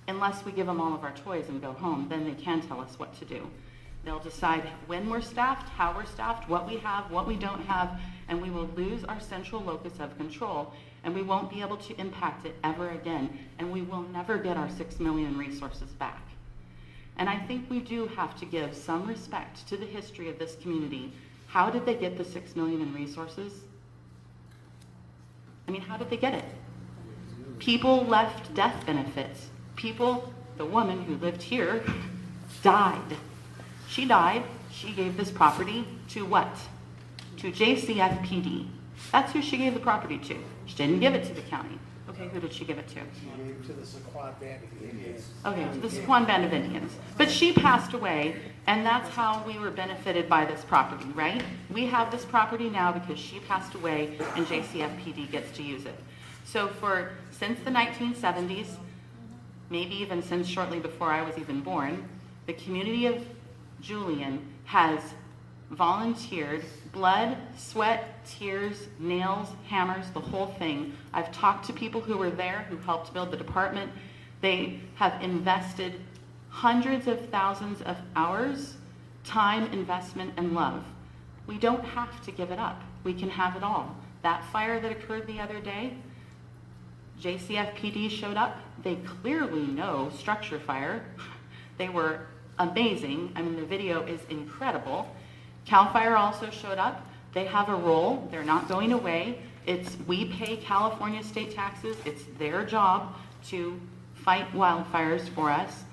N: Unless we give them all of our toys and go home, then they can tell us what to do. They'll decide when we're staffed, how we're staffed, what we have, what we don't have, and we will lose our central locus of control, and we won't be able to impact it ever again, and we will never get our 6 million resources back. And I think we do have to give some respect to the history of this community. How did they get the 6 million in resources? I mean, how did they get it? People left death benefits. People, the woman who lived here, died. She died. She gave this property to what? To JCFPD. That's who she gave the property to. She didn't give it to the county. Okay, who did she give it to?
E: She gave it to the Saquon Band of Indians.
N: Okay, to the Saquon Band of Indians. But she passed away, and that's how we were benefited by this property, right? We have this property now because she passed away, and JCFPD gets to use it. So since the 1970s, maybe even since shortly before I was even born, the community of Julian has volunteered blood, sweat, tears, nails, hammers, the whole thing. I've talked to people who were there who helped build the department. They have invested hundreds of thousands of hours, time, investment, and love. We don't have to give it up. We can have it all. That fire that occurred the other day, JCFPD showed up. They clearly know structure fire. They were amazing. I mean, the video is incredible. CAL FIRE also showed up. They have a role. They're not going away. We pay California state taxes. It's their job to fight wildfires for us.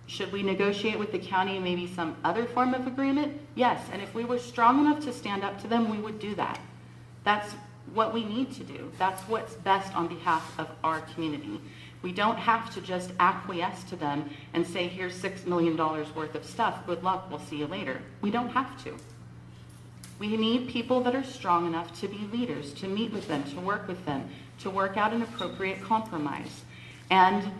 N: Should we negotiate with the county maybe some other form of agreement? Yes, and if we were strong enough to stand up to them, we would do that. That's what we need to do. That's what's best on behalf of our community. We don't have to just acquiesce to them and say, here's $6 million worth of stuff. Good luck. We'll see you later. We don't have to. We need people that are strong enough to be leaders, to meet with them, to work with them, to work out an appropriate compromise, and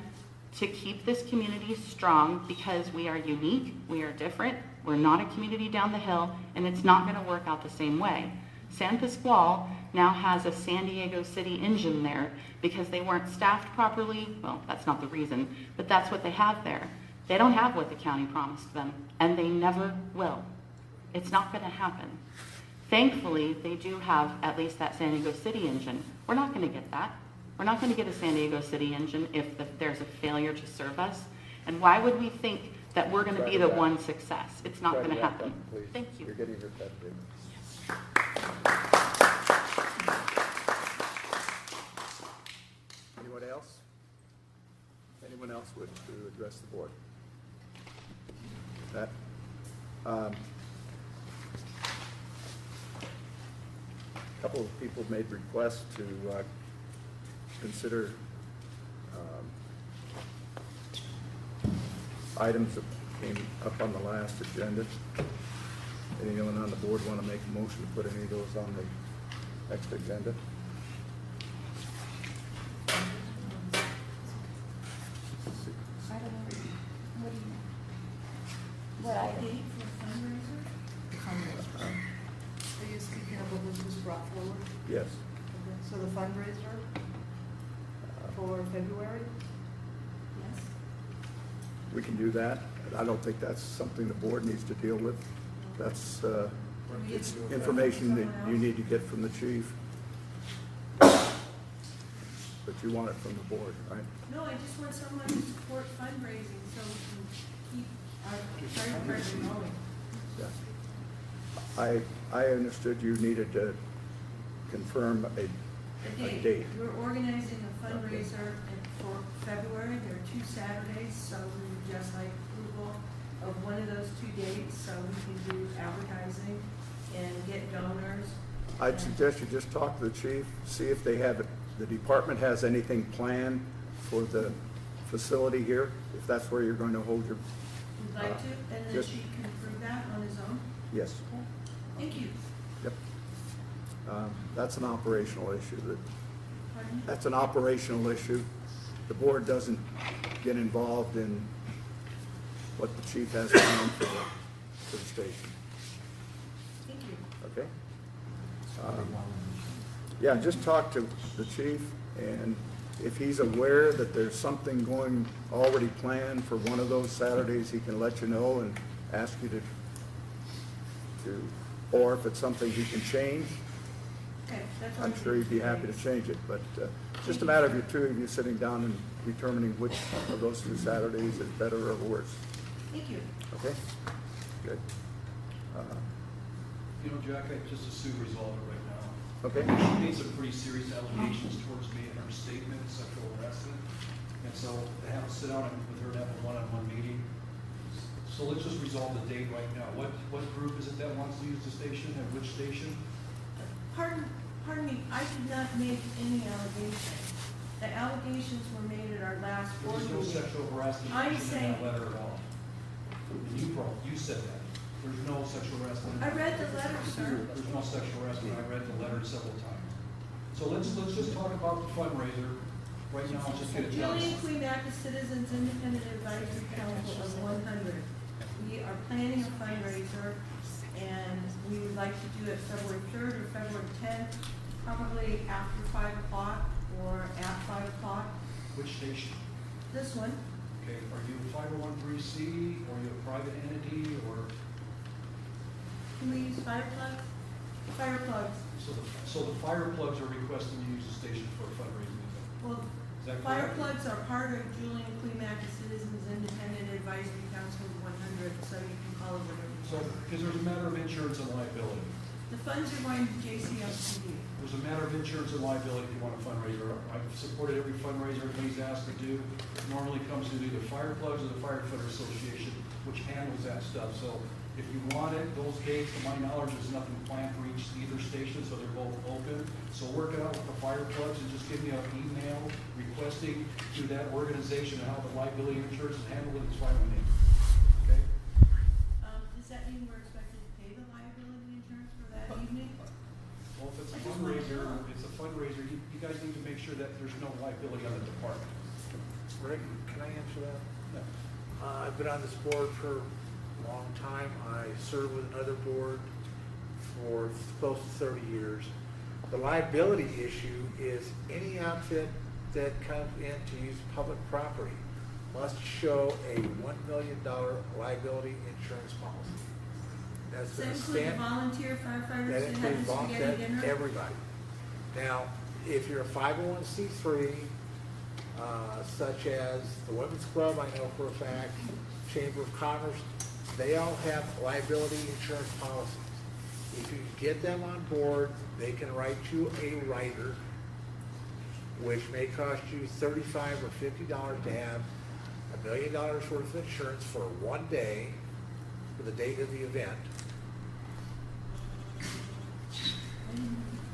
N: to keep this community strong because we are unique, we are different, we're not a community down the hill, and it's not going to work out the same way. San Pasqual now has a San Diego City engine there because they weren't staffed properly. Well, that's not the reason, but that's what they have there. They don't have what the county promised them, and they never will. It's not going to happen. Thankfully, they do have at least that San Diego City engine. We're not going to get that. We're not going to get a San Diego City engine if there's a failure to serve us. And why would we think that we're going to be the one success? It's not going to happen. Thank you.
I: You're getting repetitive. Anyone else? Anyone else wish to address the board? That, a couple of people made requests to consider items that came up on the last agenda. Anyone on the board want to make a motion to put any of those on the next agenda?
B: I don't know. What do you know? What I date for a fundraiser? Are you speaking of what was just brought forward?
I: Yes.
B: Okay, so the fundraiser for February? Yes.
I: We can do that. I don't think that's something the board needs to deal with. That's, it's information that you need to get from the chief. But you want it from the board, right?
O: No, I just want someone to support fundraising so we can keep our fire department going.
I: Yeah. I understood you needed to confirm a date.
O: We're organizing a fundraiser for February. There are 2 Saturdays, so we would just like approval of one of those 2 dates so we can do advertising and get donors.
I: I'd suggest you just talk to the chief, see if they have, the department has anything planned for the facility here, if that's where you're going to hold your.
O: We'd like to, and then
I: just-
O: she can approve that on his own.
I: Yes.
O: Thank you.
I: Yep. That's an operational issue.
O: Pardon?
I: That's an operational issue. The board doesn't get involved in what the chief has planned for the station.
O: Thank you.
I: Okay? Yeah, just talk to the chief, and if he's aware that there's something already planned for one of those Saturdays, he can let you know, and ask you or if it's something he can change,
O: Okay, that's what
I: I'm sure he'd be happy to change it, but it's just a matter of you two of you sitting down and determining which of those 2 Saturdays is better or worse.
O: Thank you.
I: Okay? Good.
P: You know, Jack, I just as soon resolve it right now.
I: Okay.
P: She made some pretty serious allegations towards me in her statement, sexual harassment. And so to have to sit down with her and have a one-on-one meeting. So let's just resolve the date right now. What group is it that wants to use the station and which station?
O: Pardon me, I did not make any allegations. The allegations were made at our last board
P: There's no
O: meeting.
P: sexual harassment
O: I'm
P: mentioned in
O: saying,
P: that letter at all. And you said that. There's no sexual harassment.
O: I read the letter, sir.
P: There's no sexual harassment. I read the letter several times. So let's just talk about the fundraiser. Right now, let's just get it done.
O: Julian Quemaca Citizens Independent Advisory Council of 100. We are planning a fundraiser, and we would like to do it February 3rd or February 10th, probably after 5 o'clock or at 5 o'clock.
P: Which station?
O: This one.
P: Okay, are you a 501(c)(3), or are you a private entity, or?
O: Can we use fire plugs? Fire plugs.
P: So the fire plugs are requesting you use the station for a fundraising event.
O: Well,
P: Is that
O: fire
P: correct?
O: plugs are part of Julian Quemaca Citizens Independent Advisory Council of 100, so you can call it whatever you
P: So,
O: want.
P: because there's a matter of insurance and liability.
O: The funds are going to JCFCD.
P: There's a matter of insurance and liability if you want a fundraiser. I've supported every fundraiser everybody's asked to do. It normally comes through either Fire Plugs or the Firefighter Association, which handles that stuff. So if you want it, those dates, to my knowledge, there's nothing planned for either station, so they're both open. So work it out with the Fire Plugs and just give me an email requesting to that organization how the liability insurance is handled, and it's fine with me. Okay?
O: Does that mean we're expected to pay the liability insurance for that evening?
P: Well, if it's a fundraiser, you guys need to make sure that there's no liability on the department.
Q: Rick, can I answer that?
P: Yeah.
Q: I've been on this board for a long time. I served with another board for close to 30 years. The liability issue is any outfit that comes in to use public property must show a $1 million liability insurance policy. That's
O: Does that
Q: been a
O: include the
Q: stand.
O: volunteer firefighters
Q: That
O: that have
Q: includes
O: the spaghetti dinner?
Q: everybody. Now, if you're a 501(c)(3), such as the Women's Club, I know for a fact, Chamber of Commerce, they all have liability insurance policies. If you get them on board, they can write you a rider, which may cost you $35 or $50 to have $1 million worth of insurance for one day for the date of the event.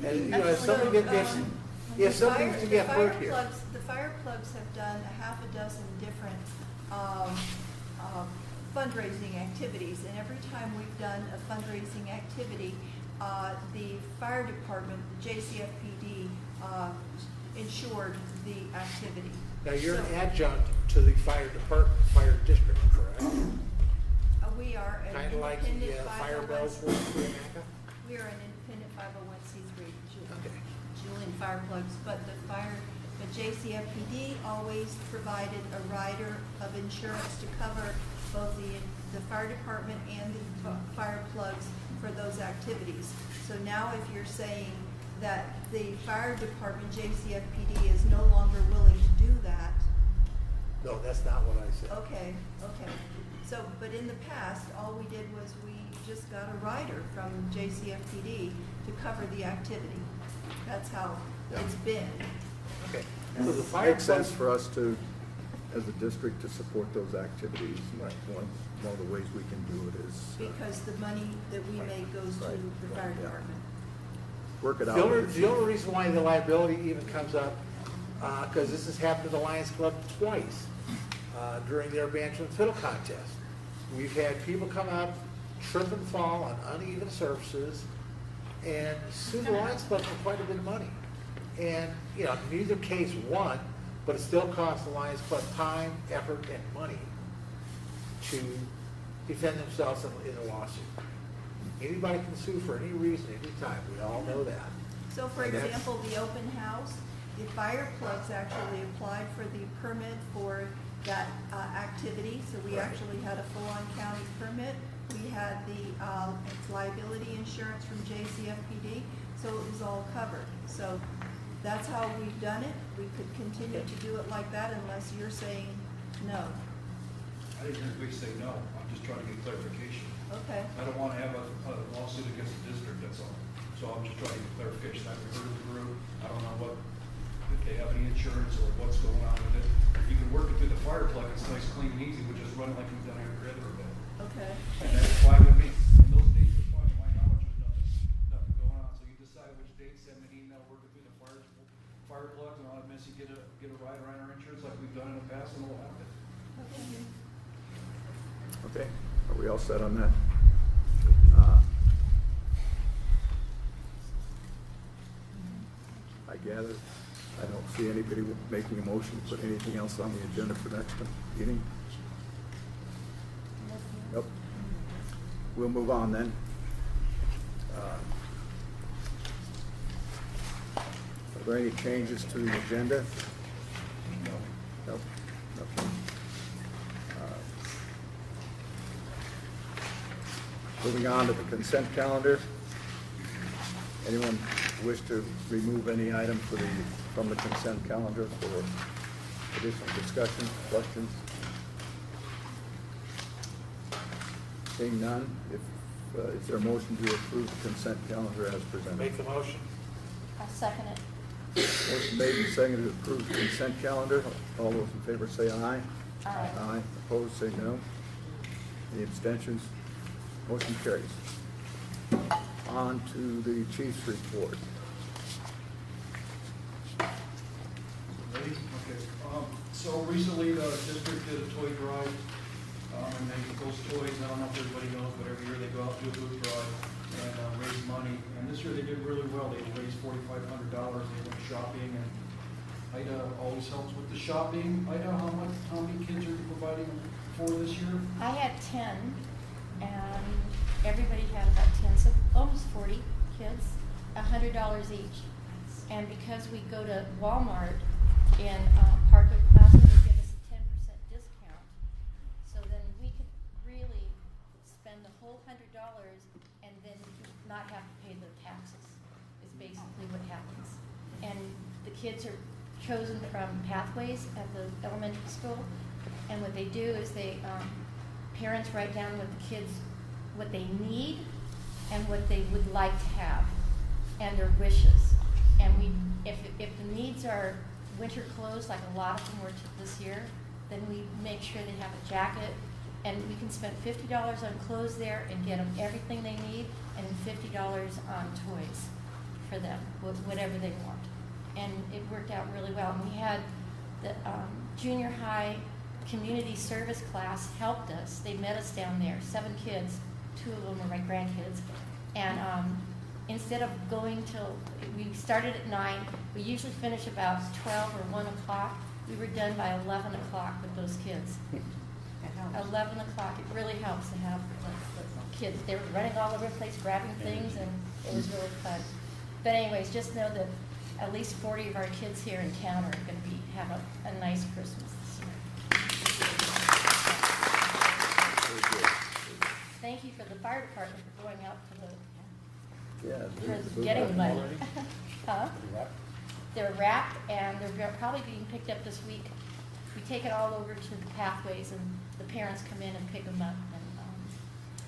Q: And, you know, if something gets, if something to get hurt here.
B: The fire plugs have done a half a dozen different fundraising activities, and every time we've done a fundraising activity, the fire department, the JCFPD, insured the activity.
Q: Now, you're an
B: So,
Q: adjunct to the fire department, fire district, correct?
B: we are an
Q: Kind of like the
B: independent
Q: fire bells for
B: 501c3.
Q: Quemaca?
B: We are an independent 501c3,
Q: Okay.
B: Julian Fire Plugs, but the JCFPD always provided a rider of insurance to cover both the fire department and the fire plugs for those activities. So now if you're saying that the fire department, JCFPD, is no longer willing to do that,
Q: No, that's not what I said.
B: okay. So, but in the past, all we did was we just got a rider from JCFPD to cover the activity. That's how it's been.
Q: Okay.
I: And
Q: So the
I: it
Q: fire
I: makes sense
Q: plug-
I: for us to, as a district, to support those activities. One of the ways we can do it is
B: Because the money that we make goes to the fire department.
I: work it out.
Q: The only reason why the liability even comes up, because this has happened to the Lions Club twice during their banjo and fiddle contest. We've had people come up, trip and fall on uneven surfaces, and sue the Lions Club for quite a bit of money. And, you know, neither case won, but it still cost the Lions Club time, effort, and money to defend themselves in a lawsuit. Anybody can sue for any reason, anytime, we all know that.
B: So for
Q: And that's-
B: example, the open house, the fire plugs actually applied for the permit for that activity. So we
Q: Right.
B: actually had a full-on county permit.
O: had the liability insurance from JCFPD, so it was all covered. So that's how we've done it. We could continue to do it like that unless you're saying no.
P: I didn't hear anybody say no, I'm just trying to get clarification.
O: Okay.
P: I don't want to have a lawsuit against the district, that's all. So I'm just trying to get clarification. I haven't heard of the group. I don't know if they have any insurance or what's going on with it. If you can work it through the fire plug, it's nice, clean, and easy. We just run it like we've done every other event.
O: Okay.
P: And that's fine with me. And those dates are fine, to my knowledge, there's nothing going on. So you decide which date, send me an email, work it through the fire plugs, and I'll have Missy get a ride around our insurance like we've done in the past, and we'll have it.
I: Okay, are we all set on that? I gather, I don't see anybody making a motion to put anything else on the agenda for next meeting. Nope. We'll move on then. Are there any changes to the agenda? Nope. Nothing. Moving on to the consent calendar. Anyone wish to remove any item from the consent calendar for additional discussion, questions? Seeing none, is there a motion to approve the consent calendar as presented?
Q: Make the motion.
D: I'll second it.
I: Motion made and seconded to approve the consent calendar. All those in favor say aye.
D: Aye.
I: Aye. Opposed, say no. Any abstentions? Motion carries. On to the chief's report.
P: Ready? Okay. So recently, the district did a toy drive, and those toys, I don't know if everybody knows, but every year they go out and do a boot drive and raise money. And this year they did really well. They raised $4,500. They went shopping, and Ida always helps with the shopping. Ida, how many kids are you providing for this year?
D: I had 10, and everybody had about 10, so almost 40 kids, $100 each. And because we go to Walmart in Parkway Plaza, they give us a 10% discount. So then we could really spend the whole $100 and then not have to pay the taxes, is basically what happens. And the kids are chosen from pathways at the elementary school. And what they do is parents write down what the kids, what they need and what they would like to have and their wishes. And if the needs are winter clothes, like a lot of them were this year, then we make sure they have a jacket, and we can spend $50 on clothes there and get them everything they need, and $50 on toys for them, whatever they want. And it worked out really well. And we had the junior high community service class helped us. They met us down there, 7 kids, 2 of them were my grandkids. And instead of going till, we started at 9, we usually finish about 12 or 1 o'clock. We were done by 11 o'clock with those kids. 11 o'clock, it really helps to have the kids. They were running all over the place, grabbing things, and it was really fun. But anyways, just know that at least 40 of our kids here in town are going to have a nice Christmas this year. Thank you for the fire department for going out to for getting money. Huh? They're wrapped, and they're probably being picked up this week. We take it all over to the pathways, and the parents come in and pick them up. And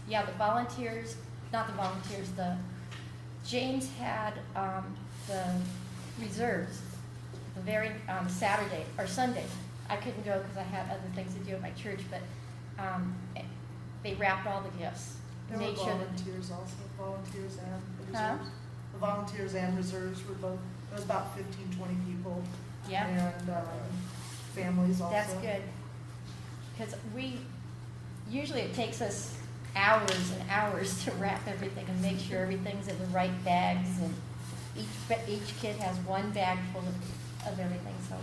D: yeah, the volunteers, not the volunteers, James had the reserves the very Saturday or Sunday. I couldn't go because I had other things to do at my church, but they wrapped all the gifts.
H: There were
O: Made sure that
H: volunteers also, volunteers and the
O: Huh?
H: reserves. The volunteers and reserves were both, it was about 15, 20 people.
O: Yeah.
H: And families also.
O: That's good. Because usually it takes us hours and hours to wrap everything and make sure everything's in the right bags, and each kid has one bag full of everything, so